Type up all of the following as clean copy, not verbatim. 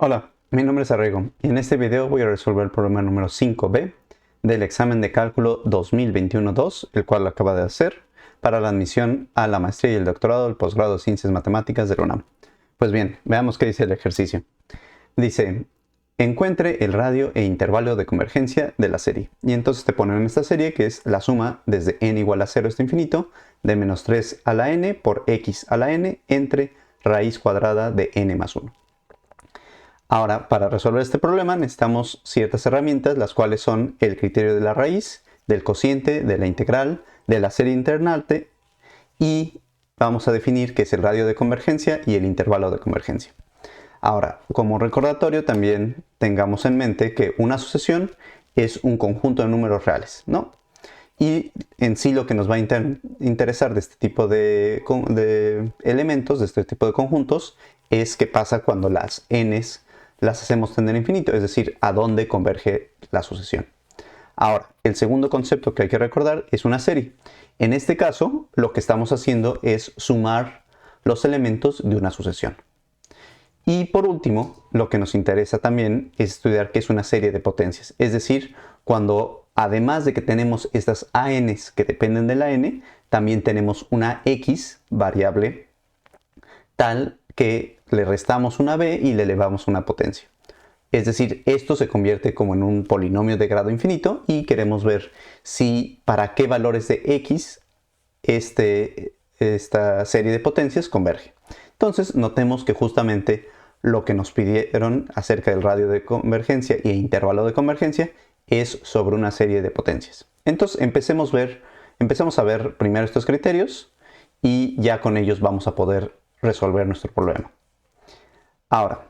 Hola, mi nombre es Arrego y en este video voy a resolver el problema número 5b del examen de cálculo 2021-2, el cual acaba de hacer para la admisión a la maestría y el doctorado del posgrado de Ciencias Matemáticas de la UNAM. Pues bien, veamos qué dice el ejercicio. Dice, encuentre el radio e intervalo de convergencia de la serie. Y entonces te ponen en esta serie que es la suma desde n igual a 0 hasta infinito de menos 3 a la n por x a la n entre raíz cuadrada de n más 1. Ahora, para resolver este problema necesitamos ciertas herramientas, las cuales son el criterio de la raíz, del cociente, de la integral, de la serie internalte y vamos a definir qué es el radio de convergencia y el intervalo de convergencia. Ahora, como recordatorio también tengamos en mente que una sucesión es un conjunto de números reales, ¿no? Y en sí lo que nos va a interesar de este tipo de elementos, de este tipo de conjuntos, es qué pasa cuando las n's las hacemos tender a infinito, es decir, a dónde converge la sucesión. Ahora, el segundo concepto que hay que recordar es una serie. En este caso, lo que estamos haciendo es sumar los elementos de una sucesión. Y por último, lo que nos interesa también es estudiar qué es una serie de potencias, es decir, cuando además de que tenemos estas ANs que dependen de la n, también tenemos una x variable tal que le restamos una b y le elevamos una potencia. Es decir, esto se convierte como en un polinomio de grado infinito y queremos ver si para qué valores de x esta serie de potencias converge. Entonces, notemos que justamente lo que nos pidieron acerca del radio de convergencia e intervalo de convergencia es sobre una serie de potencias. Entonces, empecemos a ver primero estos criterios y ya con ellos vamos a poder resolver nuestro problema. Ahora,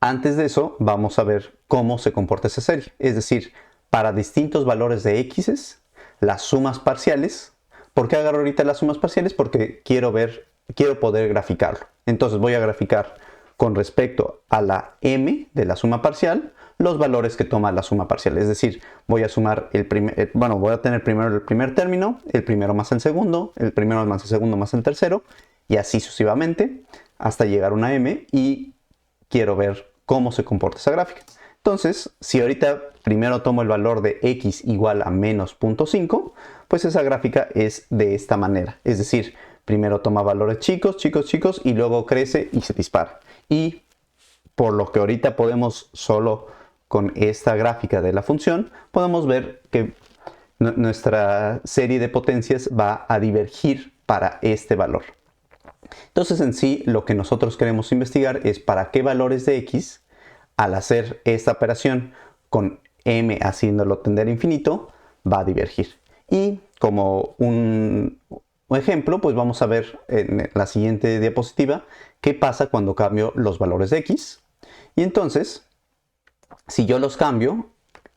antes de eso, vamos a ver cómo se comporta esa serie. Es decir, para distintos valores de x, las sumas parciales. ¿Por qué agarro ahorita las sumas parciales? Porque quiero poder graficarlo. Entonces voy a graficar con respecto a la m de la suma parcial los valores que toma la suma parcial. Es decir, voy a sumar voy a tener primero el primer término, el primero más el segundo, el primero más el segundo más el tercero, y así sucesivamente, hasta llegar a una m, y quiero ver cómo se comporta esa gráfica. Entonces, si ahorita primero tomo el valor de x igual a menos 0.5, pues esa gráfica es de esta manera. Es decir, primero toma valores chicos, y luego crece y se dispara. Y por lo que ahorita podemos solo con esta gráfica de la función, podemos ver que nuestra serie de potencias va a divergir para este valor. Entonces en sí lo que nosotros queremos investigar es para qué valores de x, al hacer esta operación con m haciéndolo tender a infinito, va a divergir. Y como un ejemplo, pues vamos a ver en la siguiente diapositiva qué pasa cuando cambio los valores de x. Y entonces, si yo los cambio,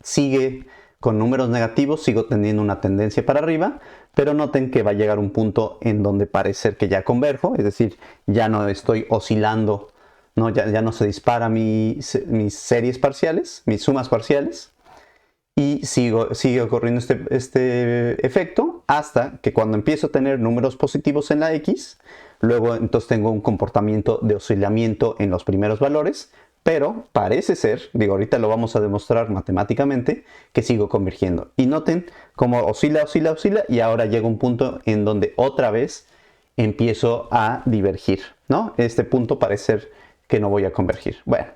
sigue con números negativos, sigo teniendo una tendencia para arriba, pero noten que va a llegar un punto en donde parece que ya converjo, es decir, ya no estoy oscilando, ¿no? Ya no se dispara mis series parciales, mis sumas parciales, y sigue ocurriendo este efecto hasta que cuando empiezo a tener números positivos en la x, luego entonces tengo un comportamiento de oscilamiento en los primeros valores, pero parece ser, ahorita lo vamos a demostrar matemáticamente, que sigo convergiendo. Y noten cómo oscila y ahora llega un punto en donde otra vez empiezo a divergir, ¿no? Este punto parece ser que no voy a convergir. Bueno,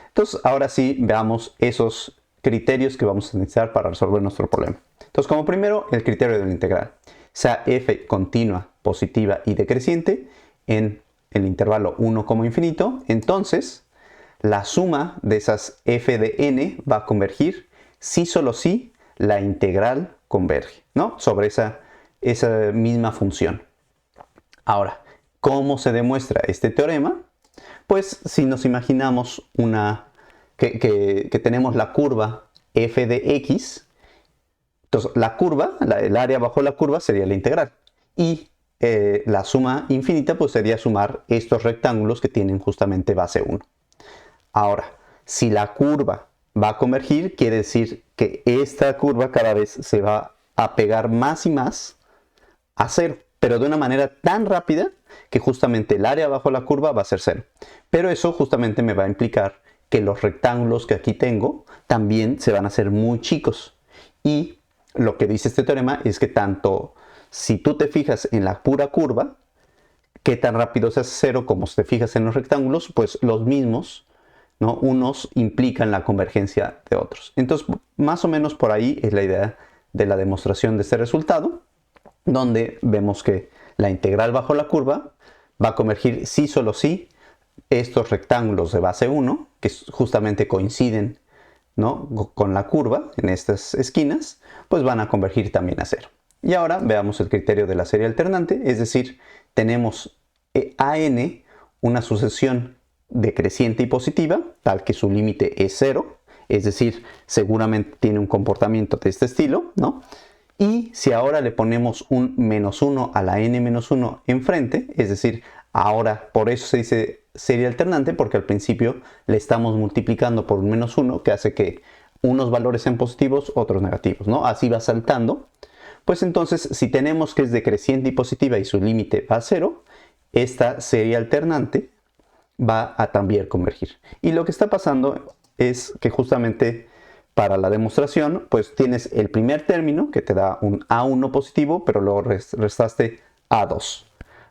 entonces ahora sí veamos esos criterios que vamos a necesitar para resolver nuestro problema. Entonces, como primero, el criterio de la integral. Sea f continua, positiva y decreciente en el intervalo 1 como infinito, entonces la suma de esas f de n va a convergir si solo si la integral converge, ¿no? Sobre esa misma función. Ahora, ¿cómo se demuestra este teorema? Pues si nos imaginamos que tenemos la curva f de x, entonces la curva, el área bajo la curva sería la integral. Y la suma infinita pues sería sumar estos rectángulos que tienen justamente base 1. Ahora, si la curva va a convergir, quiere decir que esta curva cada vez se va a pegar más y más a 0. pero de una manera tan rápida que justamente el área bajo la curva va a ser 0. Pero eso justamente me va a implicar que los rectángulos que aquí tengo también se van a hacer muy chicos. Y lo que dice este teorema es que tanto si tú te fijas en la pura curva, qué tan rápido se hace 0, como si te fijas en los rectángulos, pues los mismos, ¿no? Unos implican la convergencia de otros. Entonces, más o menos por ahí es la idea de la demostración de este resultado, donde vemos que la integral bajo la curva va a convergir sí, solo sí, estos rectángulos de base 1, que justamente coinciden, ¿no?, con la curva en estas esquinas, pues van a convergir también a 0. Y ahora veamos el criterio de la serie alternante, es decir, tenemos AN una sucesión decreciente y positiva, tal que su límite es 0, es decir, seguramente tiene un comportamiento de este estilo, ¿no? Y si ahora le ponemos un -1 a la n-1 enfrente, es decir, ahora por eso se dice serie alternante, porque al principio le estamos multiplicando por un -1 que hace que unos valores sean positivos, otros negativos, ¿no? Así va saltando. Pues entonces, si tenemos que es decreciente y positiva y su límite va a 0, esta serie alternante va a también convergir. Y lo que está pasando es que justamente para la demostración, pues tienes el primer término que te da un A1 positivo, pero luego restaste A2,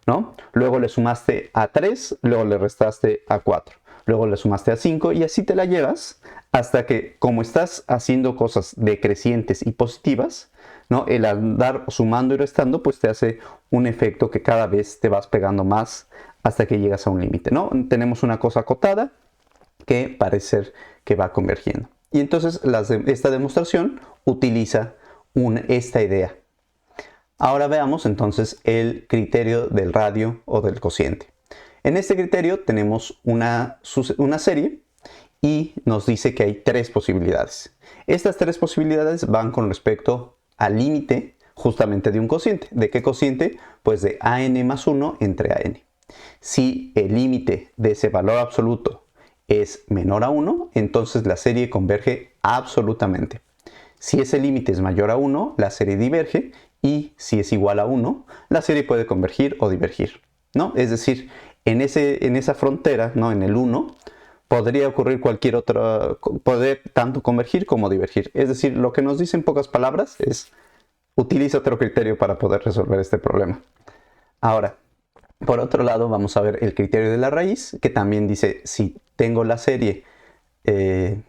¿no? Luego le sumaste A3, luego le restaste A4, luego le sumaste A5 y así te la llevas hasta que, como estás haciendo cosas decrecientes y positivas, ¿no?, el andar sumando y restando pues te hace un efecto que cada vez te vas pegando más hasta que llegas a un límite, ¿no? Tenemos una cosa acotada que parece ser que va convergiendo. Y entonces esta demostración utiliza esta idea. Ahora veamos entonces el criterio del radio o del cociente. En este criterio tenemos una serie y nos dice que hay 3 posibilidades. Estas 3 posibilidades van con respecto al límite justamente de un cociente. ¿De qué cociente? Pues de AN+1 entre AN. Si el límite de ese valor absoluto es menor a 1, entonces la serie converge absolutamente. Si ese límite es mayor a 1, la serie diverge, y si es igual a 1, la serie puede convergir o divergir, ¿no? Es decir, en esa frontera, ¿no?, en el 1, podría ocurrir cualquier otra, poder tanto convergir como divergir. Es decir, lo que nos dice en pocas palabras es, utiliza otro criterio para poder resolver este problema. Ahora, por otro lado, vamos a ver el criterio de la raíz, que también dice, si tengo la serie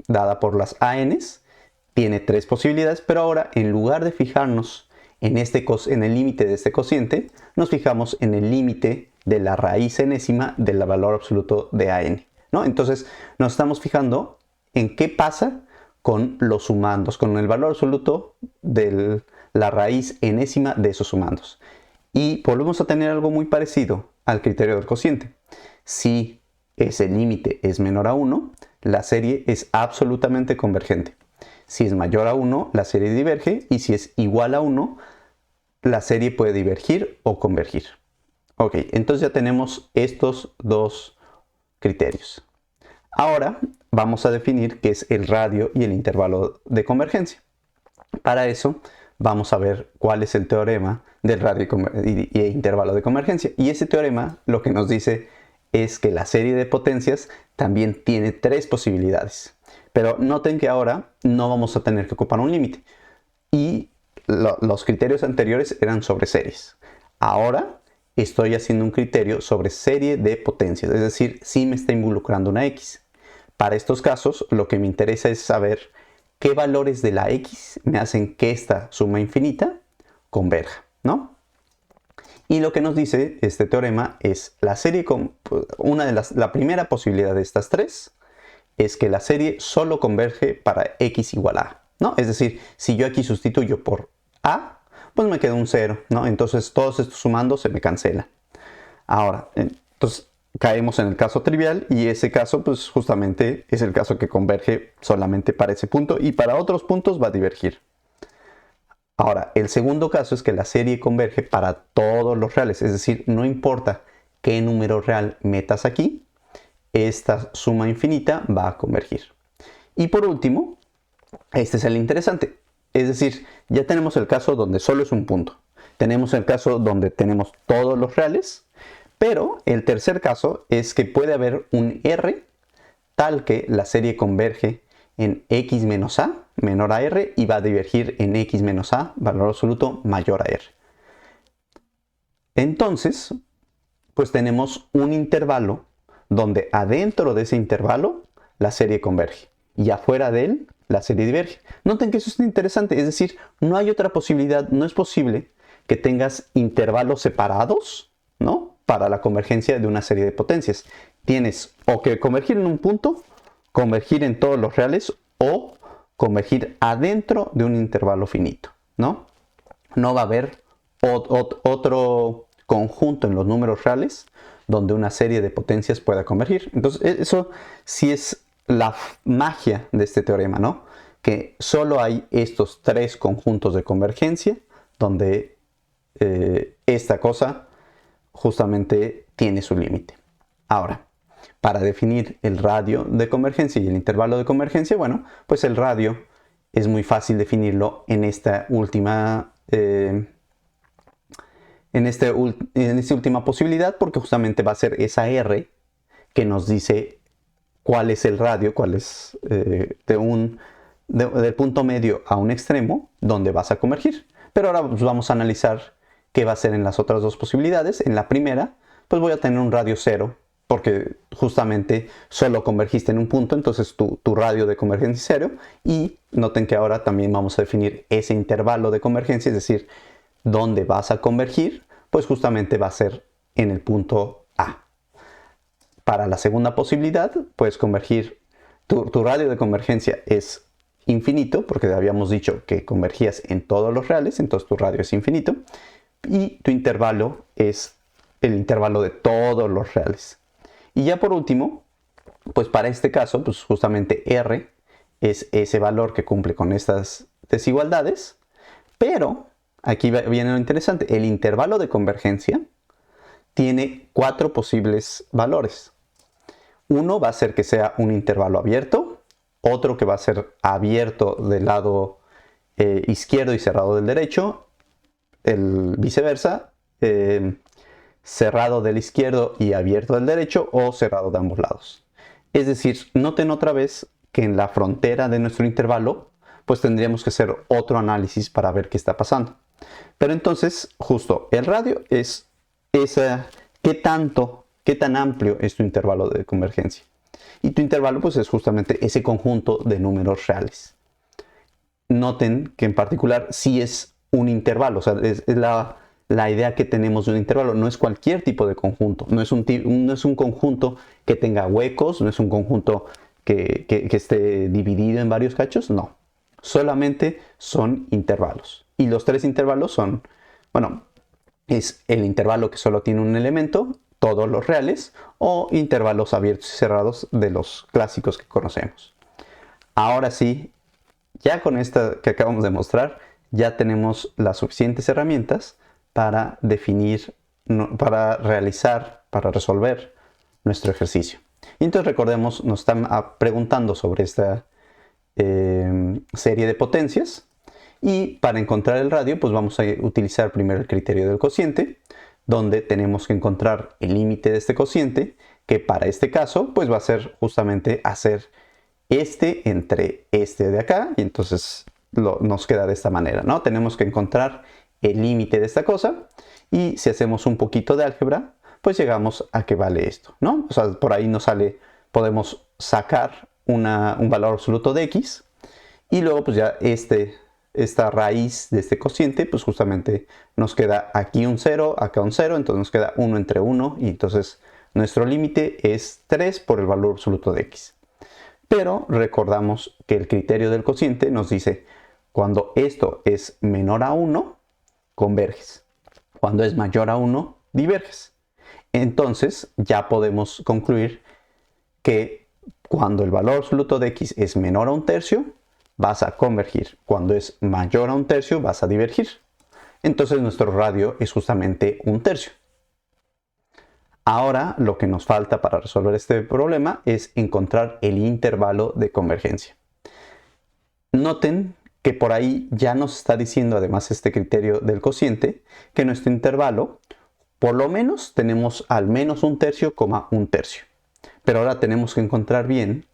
dada por las ANs, tiene 3 posibilidades, pero ahora en lugar de fijarnos en el límite de este cociente, nos fijamos en el límite de la raíz enésima del valor absoluto de AN, ¿no? Entonces nos estamos fijando en qué pasa con los sumandos, con el valor absoluto de la raíz enésima de esos sumandos. Y volvemos a tener algo muy parecido al criterio del cociente. Si ese límite es menor a 1, la serie es absolutamente convergente. Si es mayor a 1, la serie diverge, y si es igual a 1, la serie puede divergir o convergir. Ok, entonces ya tenemos estos 2 criterios. Ahora vamos a definir qué es el radio y el intervalo de convergencia. Para eso vamos a ver cuál es el teorema del radio y intervalo de convergencia. Y ese teorema lo que nos dice es que la serie de potencias también tiene 3 posibilidades. Pero noten que ahora no vamos a tener que ocupar un límite. Y los criterios anteriores eran sobre series. Ahora estoy haciendo un criterio sobre serie de potencias. Es decir, si me está involucrando una X. Para estos casos, lo que me interesa es saber qué valores de la X me hacen que esta suma infinita converja, ¿no? Y lo que nos dice este teorema es la primera posibilidad de estas 3 es que la serie solo converge para X igual a A, ¿no? Es decir, si yo aquí sustituyo por A, pues me queda un 0, ¿no? Entonces todos estos sumandos se me cancelan. Ahora, entonces caemos en el caso trivial y ese caso pues justamente es el caso que converge solamente para ese punto y para otros puntos va a divergir. Ahora, el segundo caso es que la serie converge para todos los reales, es decir, no importa qué número real metas aquí, esta suma infinita va a convergir. Y por último, este es el interesante, es decir, ya tenemos el caso donde solo es un punto. Tenemos el caso donde tenemos todos los reales, pero el tercer caso es que puede haber un R tal que la serie converge en x menos a menor a r y va a divergir en x menos a valor absoluto mayor a r. Entonces, pues tenemos un intervalo donde adentro de ese intervalo la serie converge y afuera de él la serie diverge. Noten que eso es interesante, es decir, no hay otra posibilidad, no es posible que tengas intervalos separados, ¿no?, para la convergencia de una serie de potencias. Tienes o que convergir en un punto, convergir en todos los reales o convergir adentro de un intervalo finito, ¿no? No va a haber otro conjunto en los números reales donde una serie de potencias pueda convergir. Entonces, eso sí es la magia de este teorema, ¿no? Que solo hay estos tres conjuntos de convergencia donde esta cosa justamente tiene su límite. Ahora, para definir el radio de convergencia y el intervalo de convergencia, bueno, pues el radio es muy fácil definirlo en esta última última posibilidad, porque justamente va a ser esa R que nos dice cuál es el radio, cuál es del punto medio a un extremo donde vas a convergir. Pero ahora pues vamos a analizar qué va a ser en las otras dos posibilidades. En la primera, pues voy a tener un radio cero, porque justamente solo convergiste en un punto, entonces tu radio de convergencia es cero. Y noten que ahora también vamos a definir ese intervalo de convergencia, es decir, dónde vas a convergir, pues justamente va a ser en el punto A. Para la segunda posibilidad, puedes convergir, tu radio de convergencia es infinito, porque habíamos dicho que convergías en todos los reales, entonces tu radio es infinito, y tu intervalo es el intervalo de todos los reales. Y ya por último, pues para este caso, pues justamente R es ese valor que cumple con estas desigualdades, pero aquí viene lo interesante, el intervalo de convergencia tiene 4 posibles valores. Uno va a ser que sea un intervalo abierto, otro que va a ser abierto del lado izquierdo y cerrado del derecho, el viceversa, cerrado del izquierdo y abierto del derecho, o cerrado de ambos lados. Es decir, noten otra vez que en la frontera de nuestro intervalo, pues tendríamos que hacer otro análisis para ver qué está pasando. Pero entonces, justo, el radio es qué tan amplio es tu intervalo de convergencia. Y tu intervalo, pues, es justamente ese conjunto de números reales. Noten que en particular sí es un intervalo, o sea, es la idea que tenemos de un intervalo. No es cualquier tipo de conjunto, no es un conjunto que tenga huecos, no es un conjunto que esté dividido en varios cachos, no. Solamente son intervalos. Y los tres intervalos son, bueno, es el intervalo que solo tiene un elemento, todos los reales, o intervalos abiertos y cerrados de los clásicos que conocemos. Ahora sí, ya con esta que acabamos de mostrar, ya tenemos las suficientes herramientas para definir, para realizar, para resolver nuestro ejercicio. Y entonces recordemos, nos están preguntando sobre esta serie de potencias, y para encontrar el radio pues vamos a utilizar primero el criterio del cociente, donde tenemos que encontrar el límite de este cociente, que para este caso pues va a ser justamente hacer este entre este de acá, y entonces nos queda de esta manera, ¿no? Tenemos que encontrar el límite de esta cosa, y si hacemos un poquito de álgebra pues llegamos a que vale esto, ¿no? O sea, por ahí nos sale, podemos sacar un valor absoluto de x, y luego pues ya esta raíz de este cociente, pues justamente nos queda aquí un 0, acá un 0, entonces nos queda 1 entre 1, y entonces nuestro límite es 3 por el valor absoluto de x. Pero recordamos que el criterio del cociente nos dice, cuando esto es menor a 1, converges. Cuando es mayor a 1, diverges. Entonces ya podemos concluir que cuando el valor absoluto de x es menor a un tercio, vas a convergir. Cuando es mayor a un tercio, vas a divergir. Entonces nuestro radio es justamente un tercio. Ahora lo que nos falta para resolver este problema es encontrar el intervalo de convergencia. Noten que por ahí ya nos está diciendo, además este criterio del cociente, que nuestro intervalo, por lo menos tenemos al menos un tercio, un tercio. Pero ahora tenemos que encontrar bien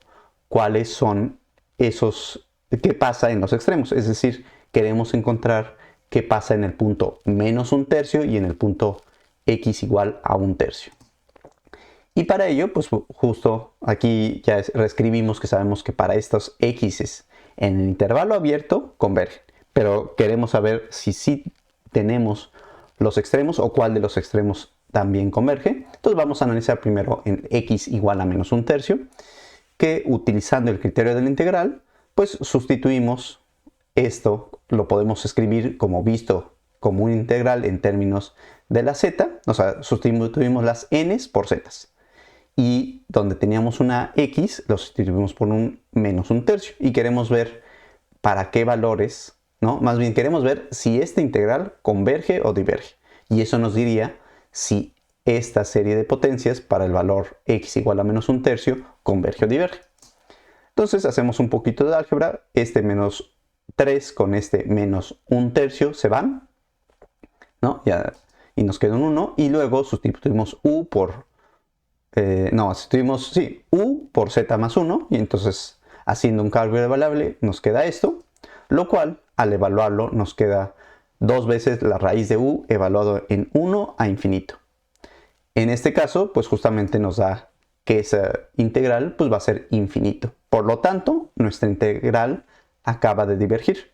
cuáles son esos, qué pasa en los extremos. Es decir, queremos encontrar qué pasa en el punto menos un tercio y en el punto x igual a un tercio. Y para ello, pues justo aquí ya reescribimos que sabemos que para estos x's en el intervalo abierto convergen. Pero queremos saber si sí tenemos los extremos o cuál de los extremos también converge. Entonces vamos a analizar primero en x igual a menos un tercio, que utilizando el criterio de la integral, pues sustituimos esto, lo podemos escribir como visto como una integral en términos de la z, o sea, sustituimos las n's por z's. Y donde teníamos una x, lo sustituimos por un menos un tercio. Y queremos ver para qué valores, ¿no? Más bien queremos ver si esta integral converge o diverge. Y eso nos diría si esta serie de potencias para el valor x igual a menos un tercio converge o diverge. Entonces hacemos un poquito de álgebra. Este menos 3 con este menos un tercio se van, ¿no? Y nos queda un 1. Y luego sustituimos u por sustituimos u por z más 1, y entonces haciendo un cálculo de variable nos queda esto, lo cual al evaluarlo nos queda 2 veces la raíz de u evaluado en 1 a infinito. En este caso, pues justamente nos da que esa integral pues va a ser infinito. Por lo tanto, nuestra integral acaba de divergir.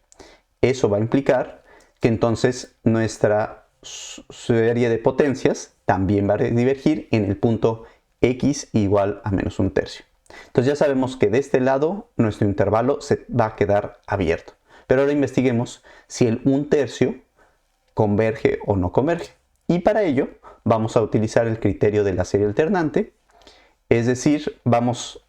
Eso va a implicar que entonces nuestra serie de potencias también va a divergir en el punto x igual a menos un tercio. Entonces ya sabemos que de este lado nuestro intervalo se va a quedar abierto. Pero ahora investiguemos si el un tercio converge o no converge. Y para ello vamos a utilizar el criterio de la serie alternante. Es decir, vamos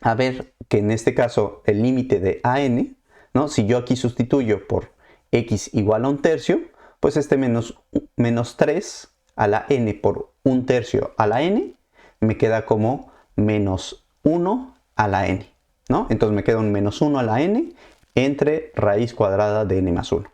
a ver que en este caso el límite de AN, ¿no? Si yo aquí sustituyo por x igual a un tercio, pues este menos 3 a la n por un tercio a la n me queda como menos 1 a la n, ¿no? Entonces me queda un menos 1 a la n entre raíz cuadrada de n más 1.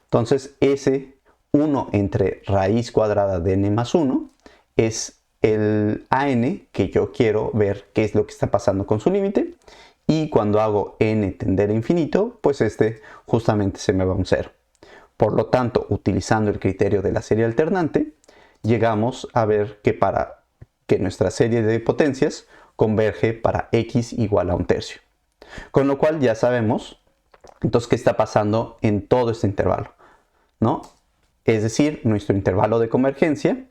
Entonces ese 1 entre raíz cuadrada de n más 1 es el an que yo quiero ver qué es lo que está pasando con su límite. Y cuando hago n tender a infinito, pues este justamente se me va a un 0. Por lo tanto, utilizando el criterio de la serie alternante, llegamos a ver que para que nuestra serie de potencias converge para x igual a un tercio. Con lo cual ya sabemos entonces qué está pasando en todo este intervalo, ¿no? Es decir, nuestro intervalo de convergencia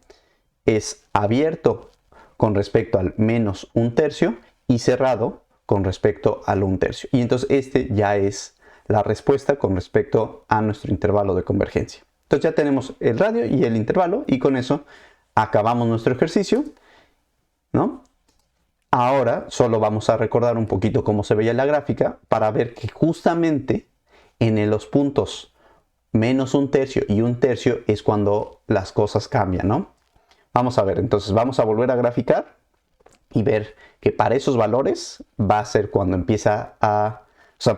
es abierto con respecto al menos un tercio y cerrado con respecto al un tercio. Y entonces este ya es la respuesta con respecto a nuestro intervalo de convergencia. Entonces ya tenemos el radio y el intervalo, y con eso acabamos nuestro ejercicio, ¿no? Ahora solo vamos a recordar un poquito cómo se veía la gráfica para ver que justamente en los puntos menos un tercio y un tercio es cuando las cosas cambian, ¿no? Vamos a ver, entonces vamos a volver a graficar y ver que para esos valores va a ser cuando empieza a... O sea,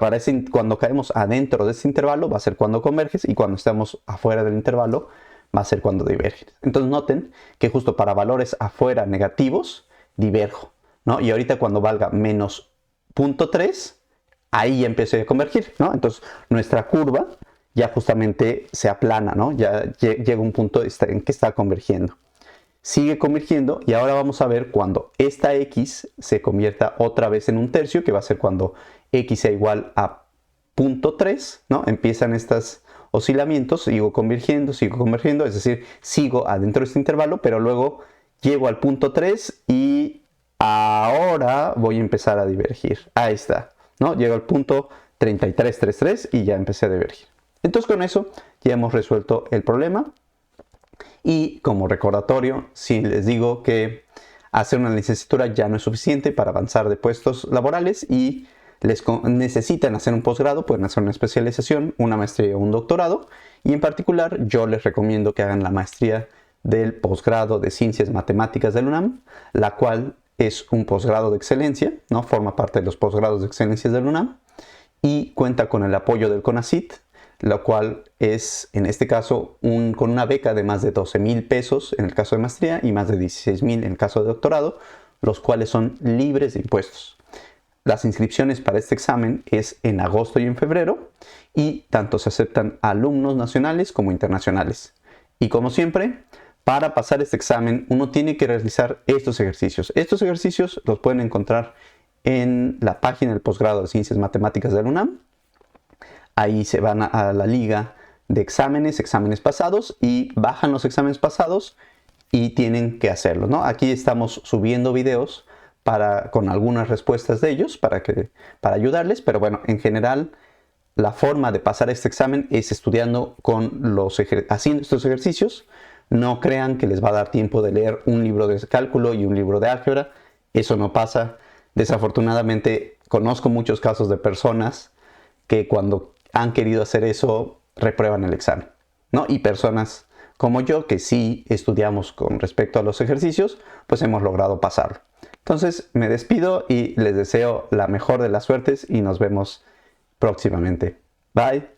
cuando caemos adentro de este intervalo va a ser cuando converges, y cuando estamos afuera del intervalo va a ser cuando diverges. Entonces noten que justo para valores afuera negativos diverjo, ¿no? Y ahorita cuando valga menos 0.3, ahí ya empieza a convergir, ¿no? Entonces nuestra curva ya justamente se aplana, ¿no? Ya llega un punto en que está convergiendo. Sigue convergiendo, y ahora vamos a ver cuando esta x se convierta otra vez en un tercio, que va a ser cuando x sea igual a 0.3, ¿no? Empiezan estos oscilamientos, sigo convergiendo, es decir, sigo adentro de este intervalo, pero luego llego al 0.3 y ahora voy a empezar a divergir. Ahí está, ¿no? Llego al punto 3333 y ya empecé a divergir. Entonces con eso ya hemos resuelto el problema. Y como recordatorio, si les digo que hacer una licenciatura ya no es suficiente para avanzar de puestos laborales y necesitan hacer un posgrado, pueden hacer una especialización, una maestría o un doctorado. Y en particular yo les recomiendo que hagan la maestría del posgrado de Ciencias Matemáticas de la UNAM, la cual es un posgrado de excelencia, ¿no? Forma parte de los posgrados de excelencia de la UNAM. y cuenta con el apoyo del CONACYT, lo cual es en este caso con una beca de más de 12,000 pesos en el caso de maestría y más de 16,000 en el caso de doctorado, los cuales son libres de impuestos. Las inscripciones para este examen es en agosto y en febrero y tanto se aceptan alumnos nacionales como internacionales. Y como siempre, para pasar este examen uno tiene que realizar estos ejercicios. Estos ejercicios los pueden encontrar en la página del posgrado de Ciencias Matemáticas de la UNAM. Ahí se van a la liga de exámenes pasados y bajan los exámenes pasados y tienen que hacerlo, ¿no? Aquí estamos subiendo videos con algunas respuestas de ellos para ayudarles, pero bueno, en general la forma de pasar este examen es estudiando haciendo estos ejercicios. No crean que les va a dar tiempo de leer un libro de cálculo y un libro de álgebra. Eso no pasa. Desafortunadamente conozco muchos casos de personas que cuando han querido hacer eso reprueban el examen, ¿no? Y personas como yo que sí estudiamos con respecto a los ejercicios, pues hemos logrado pasarlo. Entonces me despido y les deseo la mejor de las suertes y nos vemos próximamente. Bye.